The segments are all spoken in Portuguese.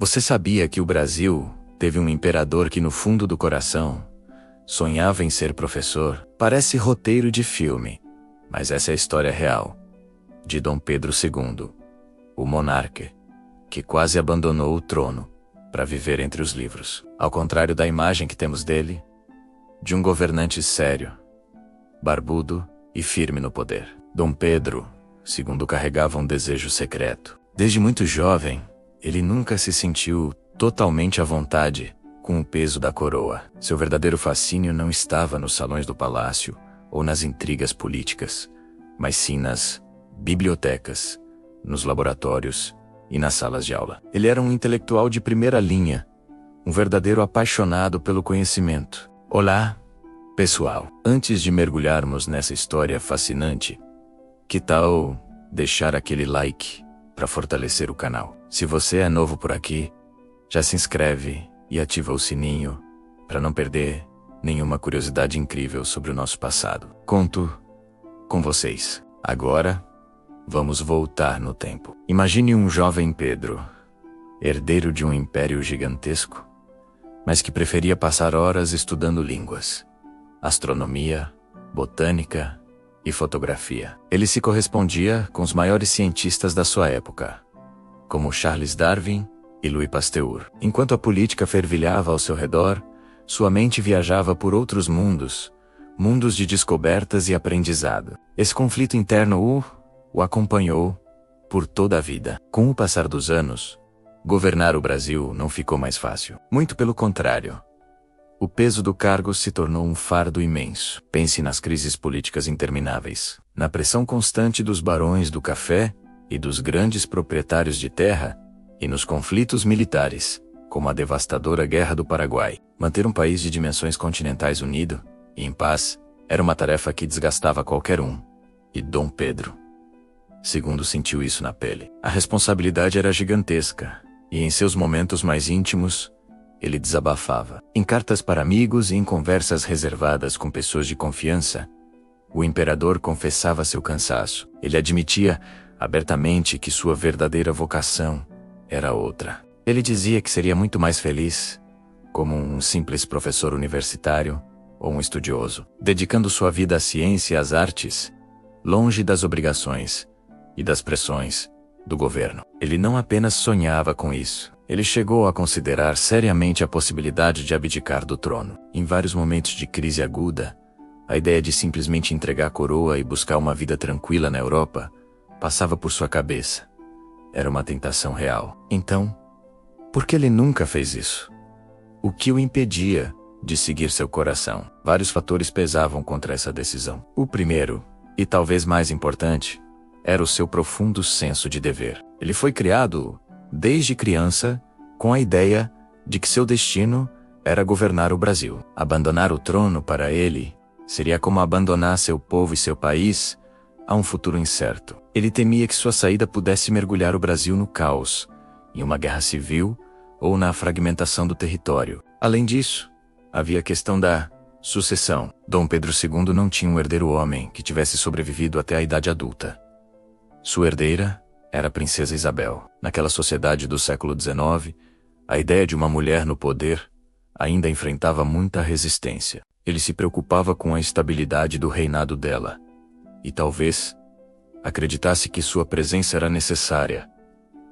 Você sabia que o Brasil teve um imperador que no fundo do coração sonhava em ser professor? Parece roteiro de filme, mas essa é a história real de Dom Pedro II, o monarca que quase abandonou o trono para viver entre os livros. Ao contrário da imagem que temos dele, de um governante sério, barbudo e firme no poder. Dom Pedro II carregava um desejo secreto. Desde muito jovem, ele nunca se sentiu totalmente à vontade com o peso da coroa. Seu verdadeiro fascínio não estava nos salões do palácio ou nas intrigas políticas, mas sim nas bibliotecas, nos laboratórios e nas salas de aula. Ele era um intelectual de primeira linha, um verdadeiro apaixonado pelo conhecimento. Olá, pessoal! Antes de mergulharmos nessa história fascinante, que tal deixar aquele like para fortalecer o canal? Se você é novo por aqui, já se inscreve e ativa o sininho para não perder nenhuma curiosidade incrível sobre o nosso passado. Conto com vocês. Agora, vamos voltar no tempo. Imagine um jovem Pedro, herdeiro de um império gigantesco, mas que preferia passar horas estudando línguas, astronomia, botânica e fotografia. Ele se correspondia com os maiores cientistas da sua época, como Charles Darwin e Louis Pasteur. Enquanto a política fervilhava ao seu redor, sua mente viajava por outros mundos, mundos de descobertas e aprendizado. Esse conflito interno o acompanhou por toda a vida. Com o passar dos anos, governar o Brasil não ficou mais fácil. Muito pelo contrário. O peso do cargo se tornou um fardo imenso. Pense nas crises políticas intermináveis, na pressão constante dos barões do café e dos grandes proprietários de terra, e nos conflitos militares, como a devastadora Guerra do Paraguai. Manter um país de dimensões continentais unido e em paz era uma tarefa que desgastava qualquer um, e Dom Pedro II sentiu isso na pele. A responsabilidade era gigantesca, e em seus momentos mais íntimos, ele desabafava. Em cartas para amigos e em conversas reservadas com pessoas de confiança, o imperador confessava seu cansaço. Ele admitia abertamente que sua verdadeira vocação era outra. Ele dizia que seria muito mais feliz como um simples professor universitário ou um estudioso, dedicando sua vida à ciência e às artes, longe das obrigações e das pressões do governo. Ele não apenas sonhava com isso, ele chegou a considerar seriamente a possibilidade de abdicar do trono. Em vários momentos de crise aguda, a ideia de simplesmente entregar a coroa e buscar uma vida tranquila na Europa passava por sua cabeça. Era uma tentação real. Então, por que ele nunca fez isso? O que o impedia de seguir seu coração? Vários fatores pesavam contra essa decisão. O primeiro, e talvez mais importante, era o seu profundo senso de dever. Ele foi criado, desde criança, com a ideia de que seu destino era governar o Brasil. Abandonar o trono para ele seria como abandonar seu povo e seu país a um futuro incerto. Ele temia que sua saída pudesse mergulhar o Brasil no caos, em uma guerra civil ou na fragmentação do território. Além disso, havia a questão da sucessão. Dom Pedro II não tinha um herdeiro homem que tivesse sobrevivido até a idade adulta. Sua herdeira era a princesa Isabel. Naquela sociedade do século XIX, a ideia de uma mulher no poder ainda enfrentava muita resistência. Ele se preocupava com a estabilidade do reinado dela, e talvez acreditasse que sua presença era necessária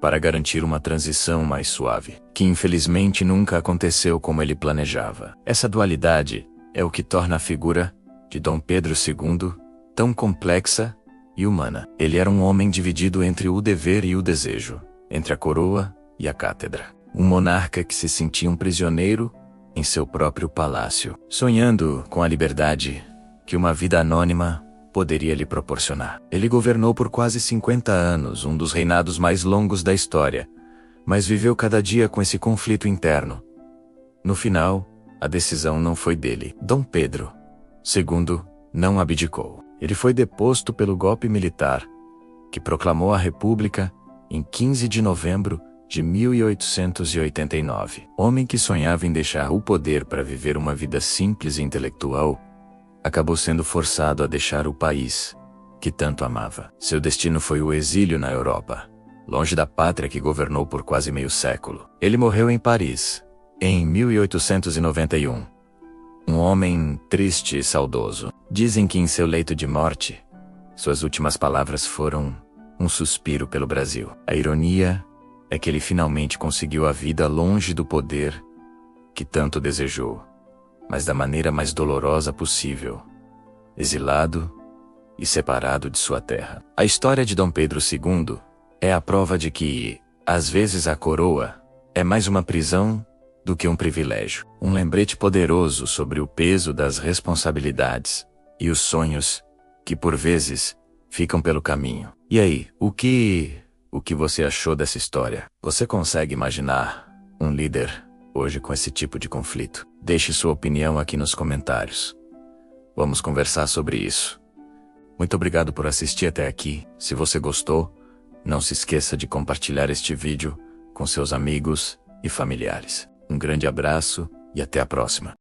para garantir uma transição mais suave, que infelizmente nunca aconteceu como ele planejava. Essa dualidade é o que torna a figura de Dom Pedro II tão complexa e humana. Ele era um homem dividido entre o dever e o desejo, entre a coroa e a cátedra. Um monarca que se sentia um prisioneiro em seu próprio palácio, sonhando com a liberdade que uma vida anônima poderia lhe proporcionar. Ele governou por quase 50 anos, um dos reinados mais longos da história, mas viveu cada dia com esse conflito interno. No final, a decisão não foi dele. Dom Pedro II não abdicou. Ele foi deposto pelo golpe militar, que proclamou a República em 15 de novembro de 1889. Homem que sonhava em deixar o poder para viver uma vida simples e intelectual, acabou sendo forçado a deixar o país que tanto amava. Seu destino foi o exílio na Europa, longe da pátria que governou por quase meio século. Ele morreu em Paris, em 1891. Um homem triste e saudoso. Dizem que em seu leito de morte, suas últimas palavras foram um suspiro pelo Brasil. A ironia é que ele finalmente conseguiu a vida longe do poder que tanto desejou, mas da maneira mais dolorosa possível, exilado e separado de sua terra. A história de Dom Pedro II é a prova de que, às vezes, a coroa é mais uma prisão do que um privilégio. Um lembrete poderoso sobre o peso das responsabilidades e os sonhos que, por vezes, ficam pelo caminho. E aí, o que você achou dessa história? Você consegue imaginar um líder hoje com esse tipo de conflito? Deixe sua opinião aqui nos comentários. Vamos conversar sobre isso. Muito obrigado por assistir até aqui. Se você gostou, não se esqueça de compartilhar este vídeo com seus amigos e familiares. Um grande abraço e até a próxima.